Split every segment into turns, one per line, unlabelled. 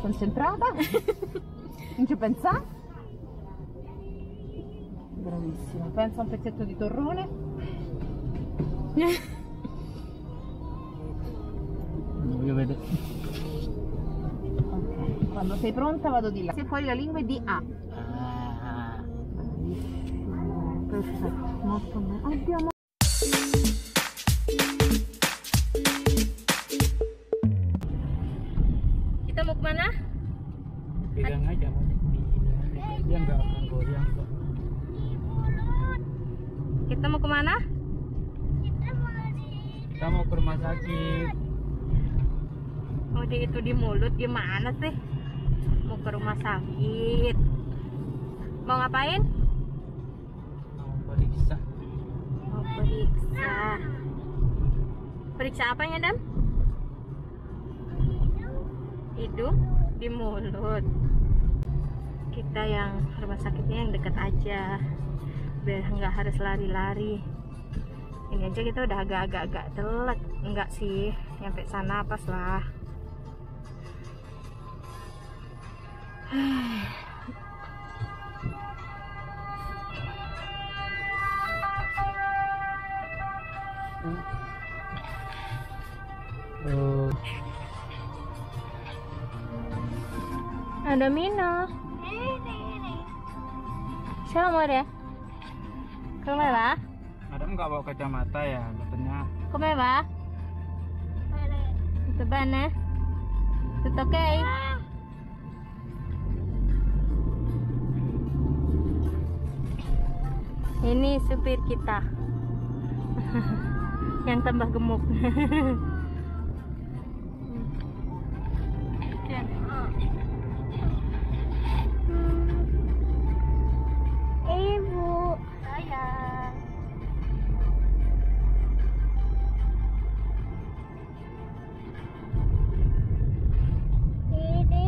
concentrata, non ci pensa? Bravissima, pensa a un pezzetto di torrone.
Voglio vedere.
Ok, quando sei pronta vado di là. Se fuori la lingua è di A. Perfetto, molto bene. Andiamo.
Kita mau kemana?
Pegang aja mau dia nggak akan goyang kok.
Kita mau kemana?
Kita mau ke rumah sakit.
Oh, itu di mulut gimana sih? Mau ke rumah sakit. Mau ngapain?
Mau periksa.
Mau periksa. Periksa apanya, Dam? Hidung di mulut. Kita yang rumah sakitnya yang dekat aja, biar nggak harus lari-lari. Ini aja kita udah agak-agak telat. Enggak sih, nyampe sana pas lah.
Oh.
Ada Mina. Siapa mau ya? Come va?
Adam nggak bawa kacamata ya katanya.
Come va? Tutto bene? Tutto ok? Ini supir kita yang tambah gemuk. Ibu sayang. Ini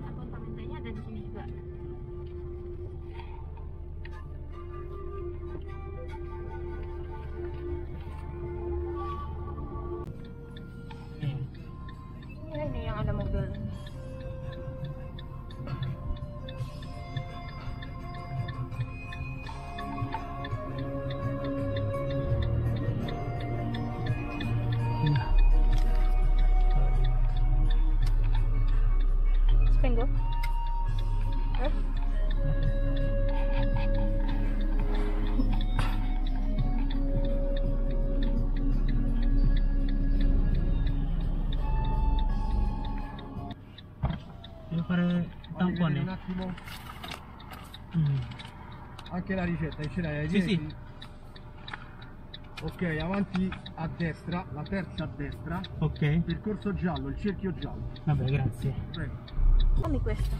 apartemennya ada di sini juga. Ini yang ada mobil. Spenggo.
Devo fare tampone.
Un attimo. Anche la ricetta, ce l'hai?
Sì, sì.
Ok, avanti a destra, la terza a destra,
Ok.
percorso giallo, il cerchio giallo.
Vabbè, grazie.
Prego.
Fammi questo.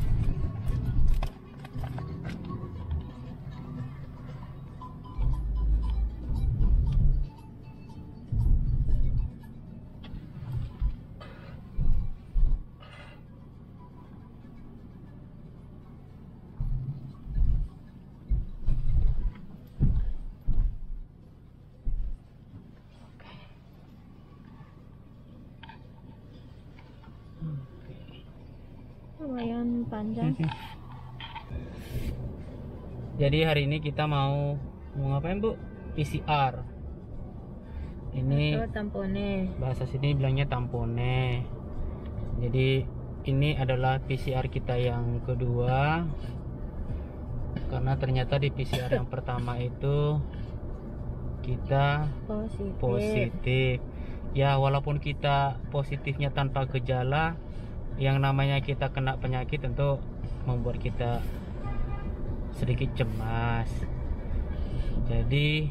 Lumayan panjang.
Jadi hari ini kita mau ngapain, Bu? PCR. Ini
Itu tampone.
bahasa sini bilangnya tampone. Jadi ini adalah PCR kita yang kedua. Karena ternyata di PCR yang pertama itu kita positif. Ya, walaupun kita positifnya tanpa gejala, yang namanya kita kena penyakit tentu membuat kita sedikit cemas. Jadi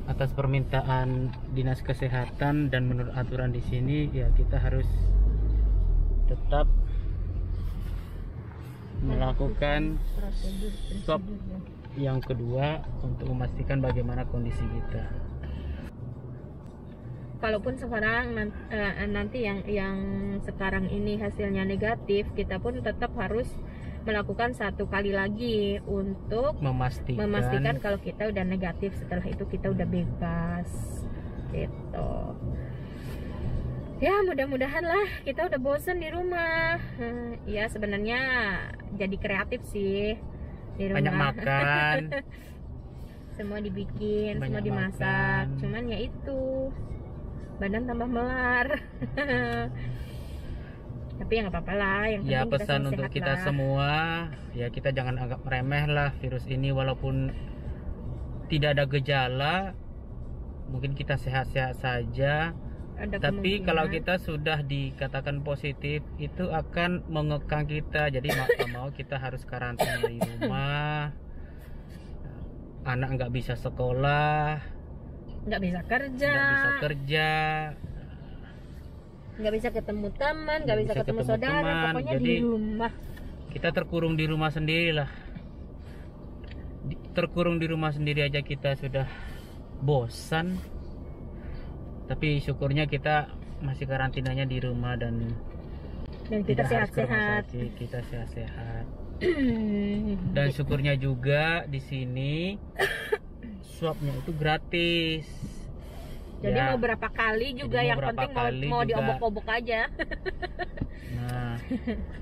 atas permintaan dinas kesehatan dan menurut aturan di sini ya kita harus tetap melakukan swab yang kedua untuk memastikan bagaimana kondisi kita.
kalaupun sekarang nanti yang sekarang ini hasilnya negatif, kita pun tetap harus melakukan 1 kali lagi untuk memastikan kalau kita udah negatif. Setelah itu kita udah bebas gitu. Ya mudah-mudahan lah, kita udah bosen di rumah. Ya sebenarnya jadi kreatif sih di rumah.
Banyak makan.
Semua dibikin,
Banyak
semua dimasak.
makan.
Cuman ya itu, badan tambah melar. Tapi ya nggak apa-apa lah. Yang
Ya
penting
pesan
kita
untuk
sehat
kita
lah.
semua, ya kita jangan anggap remeh lah virus ini. Walaupun tidak ada gejala, mungkin kita sehat-sehat saja.
Ada
Tapi
kemungkinan.
kalau kita sudah dikatakan positif, itu akan mengekang kita. Jadi mau tak mau kita harus karantina di rumah. Anak nggak bisa sekolah,
nggak bisa kerja, nggak bisa ketemu teman, nggak bisa ketemu saudara,
teman.
pokoknya
Jadi,
di rumah.
kita terkurung di rumah sendiri lah. Terkurung di rumah sendiri aja kita sudah bosan. Tapi syukurnya kita masih karantinanya di rumah dan
kita
tidak harus ke rumah
sehat-sehat.
sakit. Kita sehat-sehat. Dan syukurnya juga di sini swabnya itu gratis.
Jadi
Ya,
mau berapa kali juga,
jadi mau
yang
berapa
penting
kali
mau
juga.
diobok-obok aja.
Nah,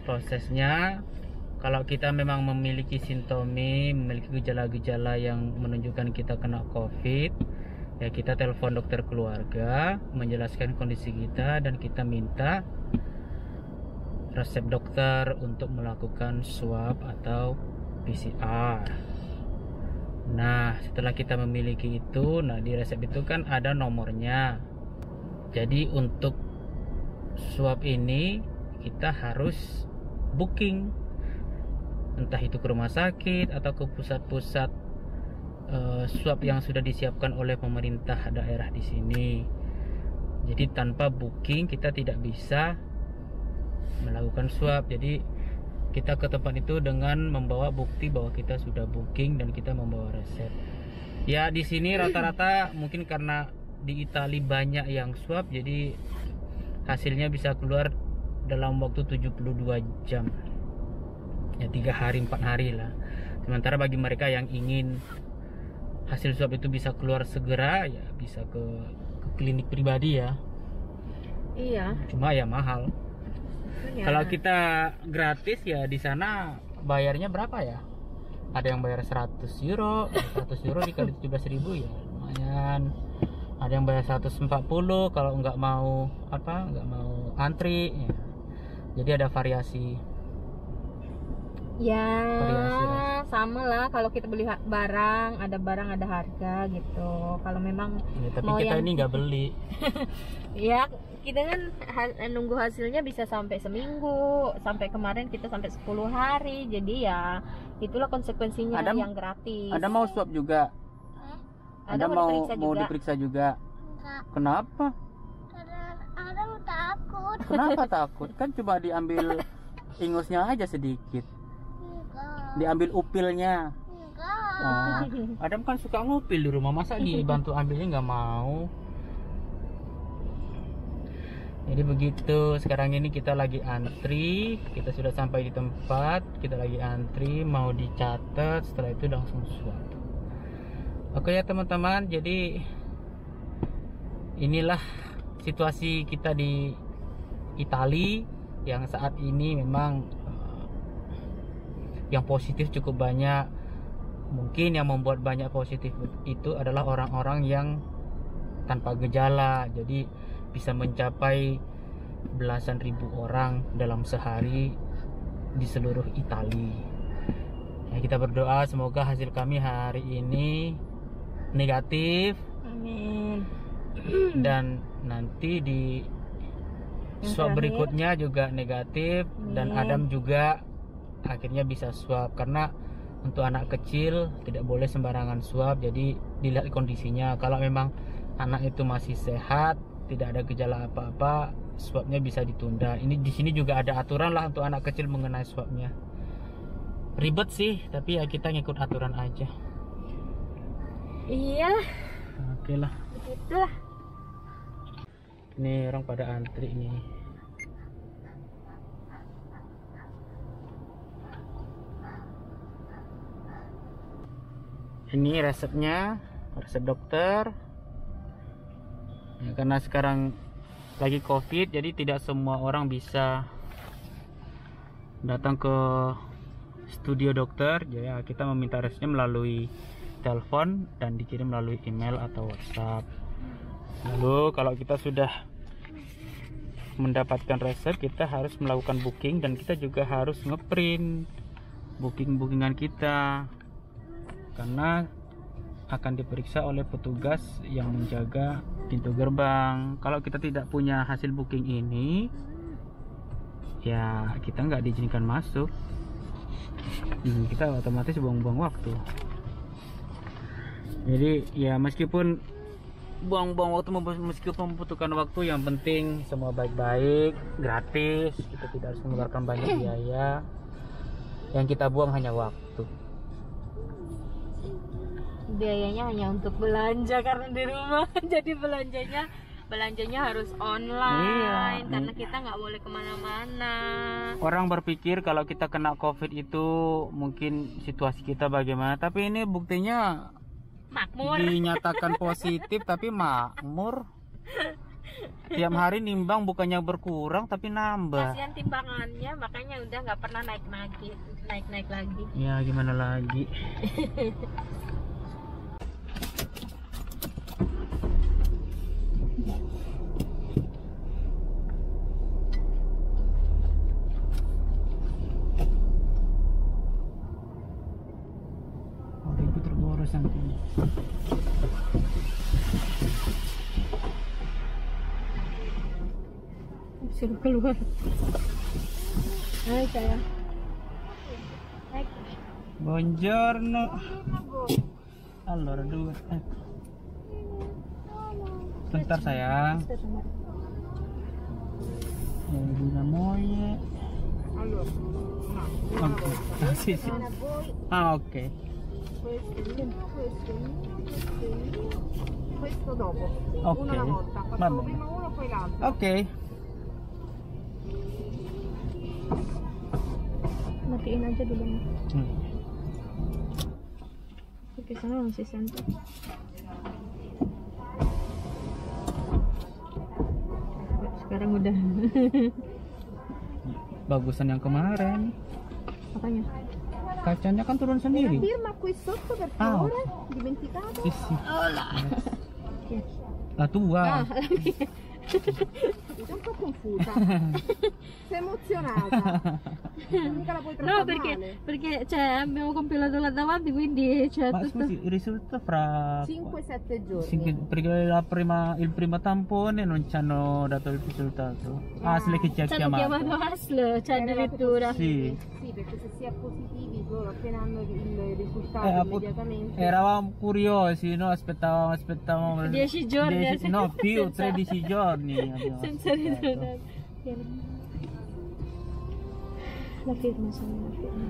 prosesnya kalau kita memang memiliki simptomi, memiliki gejala-gejala yang menunjukkan kita kena COVID, ya kita telepon dokter keluarga, menjelaskan kondisi kita dan kita minta resep dokter untuk melakukan swab atau PCR. Nah, setelah kita memiliki itu, nah di resep itu kan ada nomornya. Jadi untuk swab ini kita harus booking, entah itu ke rumah sakit atau ke pusat-pusat swab yang sudah disiapkan oleh pemerintah daerah di sini. Jadi tanpa booking kita tidak bisa melakukan swab. Jadi kita ke tempat itu dengan membawa bukti bahwa kita sudah booking dan kita membawa resep. Ya di sini rata-rata mungkin karena di Italia banyak yang swab, jadi hasilnya bisa keluar dalam waktu 72 jam. Ya 3 hari 4 hari lah. Sementara bagi mereka yang ingin hasil swab itu bisa keluar segera, ya bisa ke klinik pribadi ya.
Iya.
Cuma ya mahal.
Ya.
Kalau kita gratis ya di sana bayarnya berapa ya? Ada yang bayar 100 euro, 100 euro dikali 17.000 ya lumayan. Ada yang bayar 140 kalau nggak mau antri ya. Jadi ada variasi.
Ya,
Variasi
sama lah kalau kita beli barang ada harga gitu. Kalau memang
Ya, tapi
mau
kita
yang-
ini nggak beli.
ya kita kan nunggu hasilnya bisa sampai seminggu, sampai kemarin kita sampai 10 hari. Jadi ya itulah konsekuensinya
Adam-
yang gratis.
Ada mau swab juga?
Ada mau
diperiksa juga?
Enggak,
Kenapa?
karena Adam takut.
Kenapa takut? Kan cuma diambil ingusnya aja sedikit.
Enggak,
Diambil upilnya.
enggak.
Oh, Adam kan suka ngupil di rumah, masa dia bantu ambilnya nggak mau. Jadi begitu. Sekarang ini kita lagi antri, kita sudah sampai di tempat, kita lagi antri mau dicatat, setelah itu langsung swab. Oke ya teman-teman, jadi inilah situasi kita di Italia yang saat ini memang yang positif cukup banyak. Mungkin yang membuat banyak positif itu adalah orang-orang yang tanpa gejala, jadi bisa mencapai belasan ribu orang dalam sehari di seluruh Italia. Ya, kita berdoa semoga hasil kami hari ini negatif
Amin.
dan nanti di swab
terakhir.
berikutnya juga negatif dan
Amin.
Adam juga akhirnya bisa swab, karena untuk anak kecil tidak boleh sembarangan swab, jadi dilihat kondisinya. Kalau memang anak itu masih sehat, tidak ada gejala apa-apa, swabnya bisa ditunda. Ini di sini juga ada aturan lah untuk anak kecil mengenai swabnya. Ribet sih, tapi ya kita ngikut aturan aja.
Iya,
Oke lah.
itulah.
Nih orang pada antri nih. Ini resepnya, resep dokter. Ya, karena sekarang lagi COVID, jadi tidak semua orang bisa datang ke studio dokter. Jadi ya, kita meminta resepnya melalui telepon dan dikirim melalui email atau WhatsApp. Lalu kalau kita sudah mendapatkan resep, kita harus melakukan booking dan kita juga harus ngeprint bookingan kita, karena akan diperiksa oleh petugas yang menjaga pintu gerbang. Kalau kita tidak punya hasil booking ini, ya kita nggak diizinkan masuk. Kita otomatis buang-buang waktu. Jadi ya meskipun buang-buang waktu, meskipun membutuhkan waktu, yang penting semua baik-baik, gratis, kita tidak harus mengeluarkan banyak biaya. Yang kita buang hanya waktu.
Biayanya hanya untuk belanja karena di rumah. Jadi belanjanya harus online. Iya. Karena kita nggak boleh kemana-mana.
Orang berpikir kalau kita kena COVID itu mungkin situasi kita bagaimana, tapi ini buktinya
makmur.
Dinyatakan positif tapi makmur. Tiap hari nimbang bukannya berkurang tapi nambah.
Kasihan timbangannya, makanya udah nggak pernah naik lagi.
Ya gimana lagi. Ribut terboros nanti.
Suruh keluar. Hai sayang. Hai.
Buongiorno. Allora due. Sebentar sayang. Una moglie.
Allora,
Okay. Ah, sì, sì. Ah, ok.
questo dopo.
Ok.
Uno alla volta.
Va
Facciamo
bene.
prima uno poi l'altro.
Ok.
Matiin aja dulu. Oke, sana masih santai. Sekarang udah.
Bagusan yang kemarin.
Apanya?
Kacanya kan turun sendiri.
Firma qui sotto per favore. Dimenticato.
Sì, sì.
Olah.
La tua.
Sono un po' confusa. Sei emozionata. Mica la puoi
No,
trattare male.
perché cioè, abbiamo compilato là davanti, quindi c'è
Ma
tutto.
scusi, il risultato fra
5-7 giorni.
perché il primo tampone non ci hanno dato il risultato. ASL che ci ha
Ci hanno chiamato
chiamato.
ASL, cioè addirittura.
Sì.
Sì, perché se si è positivi loro appena hanno il risultato
Appunto,
immediatamente.
eravamo curiosi, no? Aspettavamo
10 giorni.
no, più 13 giorni abbiamo
Senza
aspettato.
ritornare. La firma, sono la firma.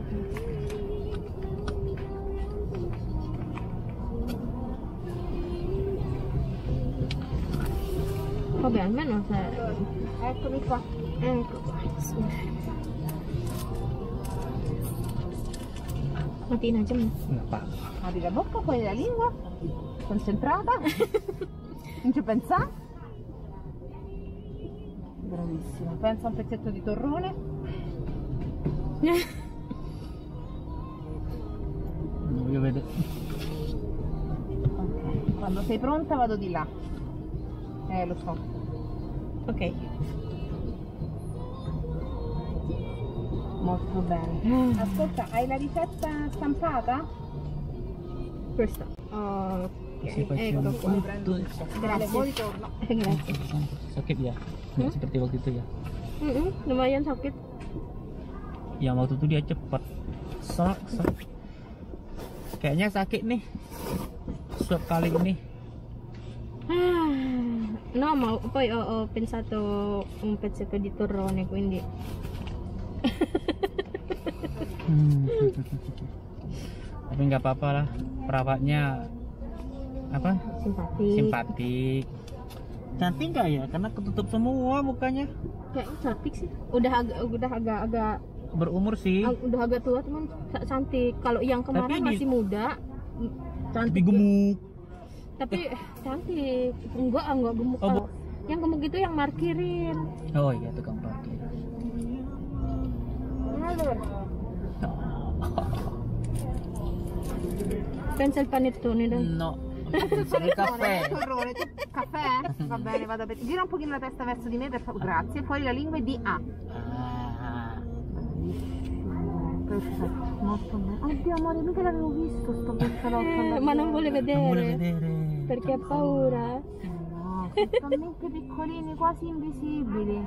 Vabbè, almeno se...
Eccomi qua.
Ecco qua. Matiin aja mas.
Nggak apa-apa.
Apri la bocca, poi la lingua. Concentrata. Non ci pensa? Bravissima. Pensa a un pezzetto di torrone.
Voglio vedere.
Ok. Quando sei pronta vado di là. Lo so.
Ok.
Molto bene. Ascolta, hai la ricetta stampata?
Questa. Ok.
Così facciamo
Ecco qua.
tutto.
Grazie. Buon ritorno.
Grazie.
Sakit ya? Nggak seperti waktu itu ya?
Lumayan sakit.
Yang waktu itu dia cepet. Sak. Kayaknya sakit nih. Swab kali ini.
No, ma poi ho pensato un pezzetto di torrone, quindi
Tapi nggak apa-apa lah, perawatnya apa?
simpatik.
Simpatik. Cantik nggak ya? Karena ketutup semua mukanya.
Kayaknya cantik sih. Udah agak
Berumur sih.
udah agak tua teman, cantik. Kalau yang kemarin
Tapi
masih muda,
Tapi
cantik.
gemuk.
Tapi cantik. Enggak gemuk.
Oh,
Kalau yang gemuk itu yang markirin.
Oh iya, tukang parkir.
Ngalur. Pensil panettone dai.
No. Sono il caffè.
Torrone, tu caffè? Va bene, vado a vedere. Gira un pochino la testa verso di me, per favore. Grazie. Fuori la lingua e di A.
Ah.
Perfetto, molto bene. Oddio amore, mica l'avevo visto sto pesciolotto.
Ma non vuole vedere.
Non vuole vedere.
Perché ha paura.
No, sono talmente piccolini, quasi invisibili.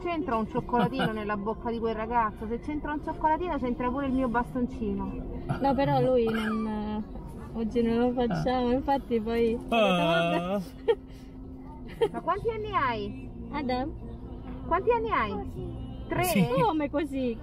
C'entra un cioccolatino nella bocca di quel ragazzo. Se c'entra un cioccolatino c'entra pure il mio bastoncino.
No, però lui non. Oggi non lo facciamo, infatti poi.
Ah.
Ma quanti anni hai?
Adam?
Quanti anni hai? 3?
Sì.
Come così?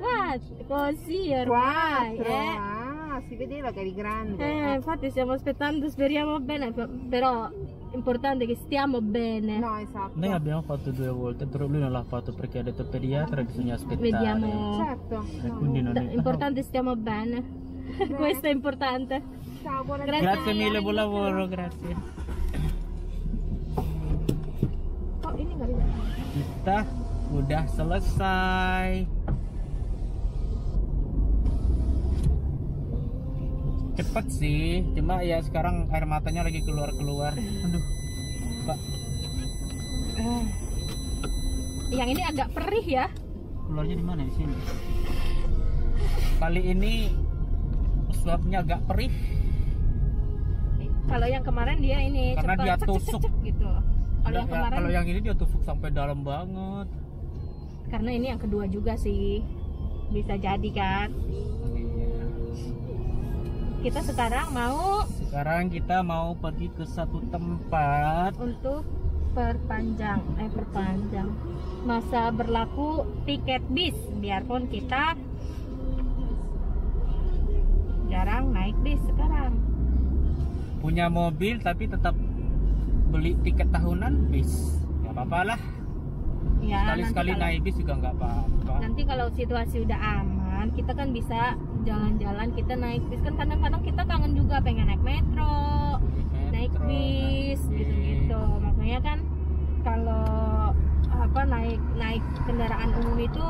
Così ormai.
4? Ah, si vedeva che eri grande.
Infatti stiamo aspettando, speriamo bene, però importante che stiamo bene.
No, esatto.
Noi abbiamo fatto 2 volte, però lui non l'ha fatto perché ha detto pediatra bisogna aspettare.
Vediamo.
Certo.
E quindi non è...
Importante stiamo bene. Questo è importante.
Ciao, buona
Grazie mille, buon lavoro, grazie.
Oh, ini nggak bisa.
Kita udah selesai. Cepet sih, cuma ya sekarang air matanya lagi keluar-keluar. Aduh, Pak.
Yang ini agak perih ya.
Keluarnya di mana? Di sini. Kali ini suapnya agak perih
Kalau yang kemarin dia ini
karena
cepet,
dia
cek, cek,
tusuk.
cek, gitu. Kalau yang kemarin,
kalau yang ini dia tusuk sampai dalam banget.
karena ini yang kedua juga sih, bisa jadi kan.
Iya.
Kita sekarang
Kita mau pergi ke satu tempat.
untuk perpanjang masa berlaku tiket bis, biarpun kita jarang naik bis sekarang.
Punya mobil tapi tetap beli tiket tahunan bis. Gak apa-apa lah.
Ya,
Sekali-sekali
nanti kalau-
naik bis juga nggak apa-apa.
Nanti kalau situasi udah aman, kita kan bisa jalan-jalan, kita naik bis. Kan kadang-kadang kita kangen juga pengen naik metro, naik bis, gitu-gitu. Makanya kan kalau naik kendaraan umum itu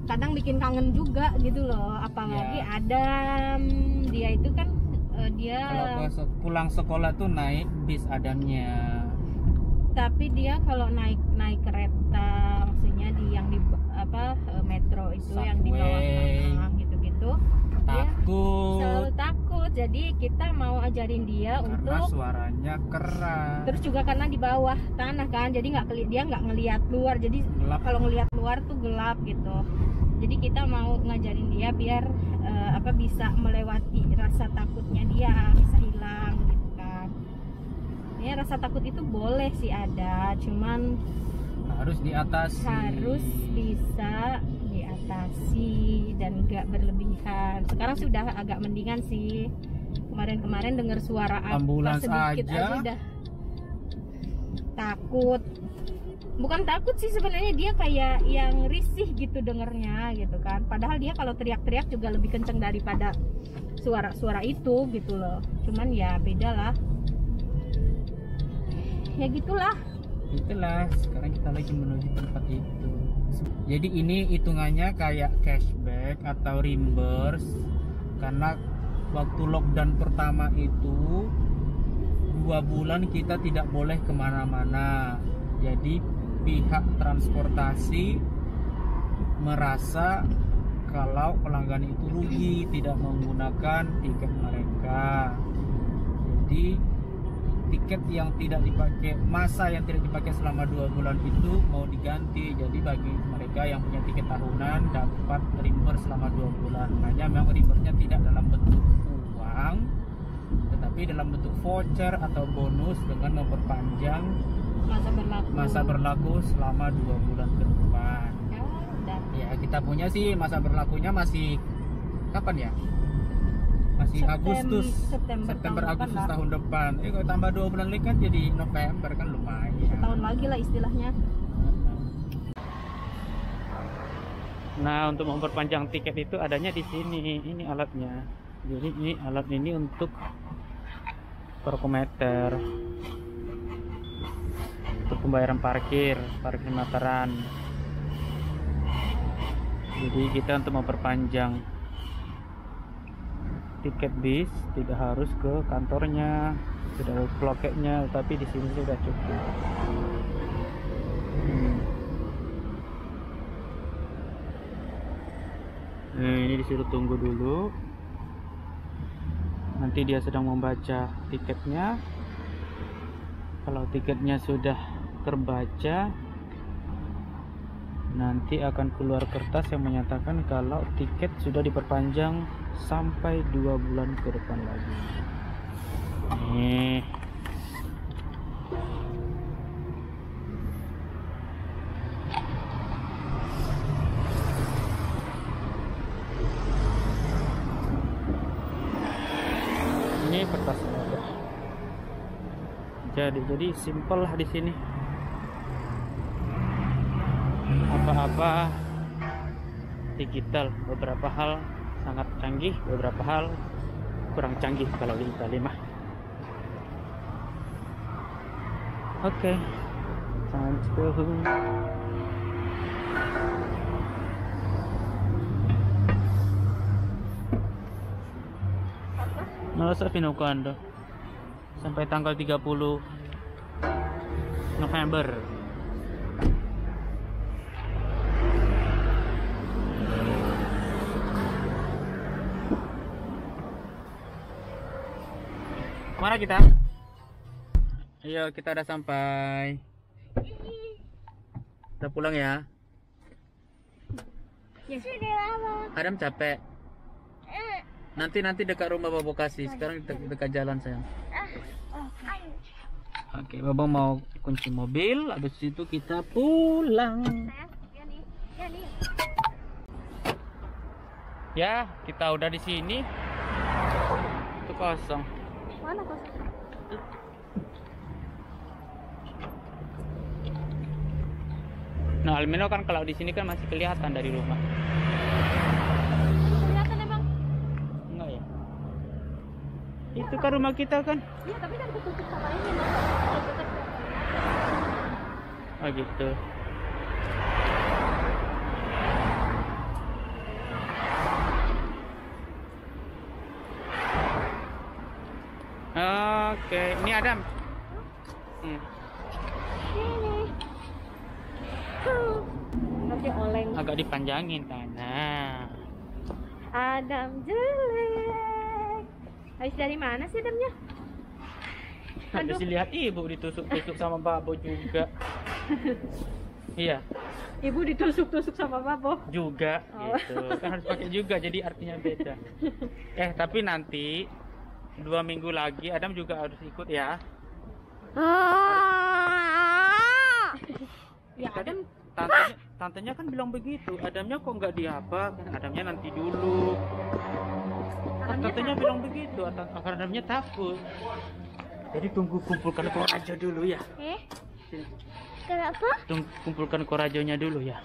kadang bikin kangen juga gitu loh. Apalagi
Ya.
Adam, dia itu kan dia,
Kalau pulang sekolah tuh naik bis Adamnya.
tapi dia kalau naik kereta, maksudnya metro itu yang di bawah
Subway.
gitu-gitu, dia
Takut
selalu takut. Jadi kita mau ajarin dia
karena
untuk,
suaranya keras.
terus juga karena di bawah tanah kan, jadi dia nggak ngelihat luar. Jadi
Gelap.
kalau ngelihat luar tuh gelap gitu. Jadi kita mau ngajarin dia biar bisa melewati rasa takutnya dia, bisa hilang gitu kan. Ya, rasa takut itu boleh sih ada, cuman
Harus diatasi.
harus bisa diatasi dan nggak berlebihan. Sekarang sudah agak mendingan sih. Kemarin dengar suara apa
Ambulans
sedikit
aja.
aja udah takut. Bukan takut sih sebenarnya, dia kayak yang risih gitu dengernya gitu kan. Padahal dia kalau teriak-teriak juga lebih kenceng daripada suara-suara itu gitu loh. Cuman ya beda lah. Ya gitulah.
Itulah, sekarang kita lagi menuju tempat itu. Jadi ini hitungannya kayak cashback atau reimburse, karena waktu lockdown pertama itu 2 bulan kita tidak boleh kemana-mana. Jadi pihak transportasi merasa kalau pelanggan itu rugi tidak menggunakan tiket mereka. Jadi tiket yang tidak dipakai, masa yang tidak dipakai selama 2 bulan itu mau diganti. Jadi bagi mereka yang punya tiket tahunan dapat reimburse selama 2 bulan. Hanya memang reimburse-nya tidak dalam bentuk uang, tetapi dalam bentuk voucher atau bonus dengan memperpanjang masa berlaku selama 2 bulan ke depan.
Ya udah.
Ya, kita punya sih masa berlakunya masih kapan ya? masih Agustus,
September tahun
Agustus
depan lah.
tahun depan. Kalau tambah 2 bulan lagi kan jadi November kan lumayan.
Setahun lagi lah istilahnya.
Nah, untuk memperpanjang tiket itu adanya di sini. Ini alatnya. Jadi ini alat ini untuk per kilometer. Untuk pembayaran parkir meteran. Jadi kita untuk memperpanjang tiket bis tidak harus ke kantornya, tidak harus ke loketnya, tapi di sini sudah cukup. Nah, ini disuruh tunggu dulu. Nanti dia sedang membaca tiketnya. Kalau tiketnya sudah terbaca, nanti akan keluar kertas yang menyatakan kalau tiket sudah diperpanjang sampai 2 bulan ke depan lagi. Nih. Ini kertasnya ada. Jadi simpel lah di sini. Apa-apa digital, beberapa hal sangat canggih, beberapa hal kurang canggih kalau di Italia mah. Oke, let's go. Nasa Pinocando sampai tanggal 30 November. Mana kita? Ayo, kita udah sampai. Kita pulang ya.
Sudah lama.
Adam capek. Nanti dekat rumah Bobo kasih. Sekarang dekat jalan sayang. Oke, Bobo mau kunci mobil. Habis itu kita pulang. Ya, kita udah di sini. Itu kosong.
Mana kosong?
Nah, Almeno kan kalau di sini kan masih kelihatan dari rumah.
Kelihatan emang?
Enggak ya? Itu kan rumah kita kan?
Iya, tapi kan ketutup sama ini.
Oh gitu. Oke, ini Adam.
Tapi oleng.
Agak dipanjangin kan. Nah.
Adam jelek. Habis dari mana sih Adamnya?
Habis lihat ibu ditusuk-tusuk sama Babo juga. Iya.
Ibu ditusuk-tusuk sama Babo.
Juga gitu. Kan harus pakai juga jadi artinya beda. Tapi nanti 2 minggu lagi Adam juga harus ikut ya.
Ya Adam
Tantenya kan bilang begitu. Adamnya kok nggak diapa? Adamnya nanti dulu. Tantenya bilang begitu. Adamnya takut. Jadi tunggu kumpulkan korajo dulu ya.
Kenapa?
Tunggu kumpulkan korajonya dulu ya.